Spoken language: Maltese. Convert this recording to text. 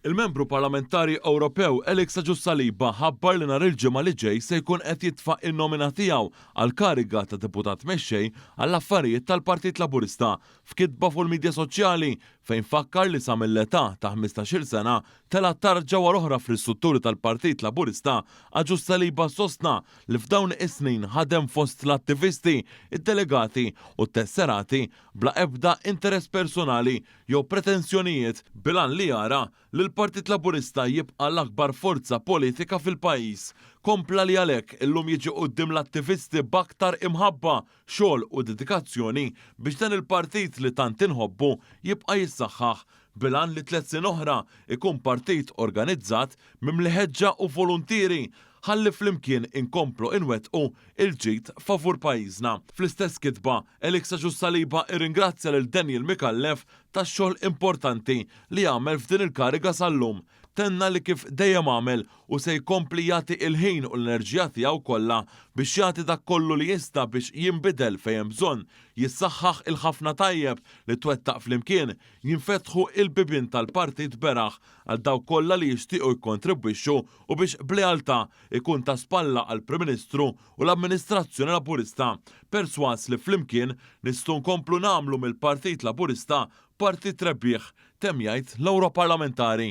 Il-membru parlamentari Ewropew Alex Agius-Saliba ħabbar li nhar il-ġimgħa li ġej se jkun qed jitfa' in-nomina tiegħu għal kariga ta' deputat mexxej għall-affarijiet tal-Partit Laburista f'kitba fuq il-midja soċjali fejn fakkar li sa mill-età ta' 15-il sena tela tarġa wara oħra fl-istrutturi tal-Partit Laburista. Agius-Saliba sostna li f'dawn is-snin ħadem fost l-attivisti, id-delegati u t-tesserati bla ebda interess personali jew pretenzjonijiet bilan li jara li l-Partit Laburista jibqa' l-akbar forza politika fil-pajjiż. Kompla li għalhekk illum jiġi quddiem l-attivisti b'aktar imħabba, xogħol u dedikazzjoni biex dan il-partit li tant inħobbu jibqa' jissaħħaħ bilan li 3 snin oħra ikun partit organizzat mimli ħeġġa u voluntieri ħalli flimkien inkomplu inwettqu il-ġid favur pajjiżna. Fl-istess kitba, Alex Agius-Saliba irringrazzja lil Daniel Mikallef tax-xogħol importanti li għamel f'din il-kariga sal-lum. Tenna li kif dejjem għamel u se jkompli jagħti il-ħin u l-enerġija tiegħu kollha biex jagħti dak kollu li jista' biex jinbidel fejn hemm bżonn, jissaħħaħ il-ħafna tajjeb li twettaq flimkien, jinfetħu il-bibien tal-partit beraħ għal dawk kollha li jixtiequ jikkontribwixxu u biex b'lealtà ikun ta' spalla għall Prim Ministru u l-Amministrazzjoni Laburista. Perswas li flimkien nistgħu nkomplu nagħmlu mill-Partit Laburista partit rebbieħ, temm jgħid l-Ewroparlamentari.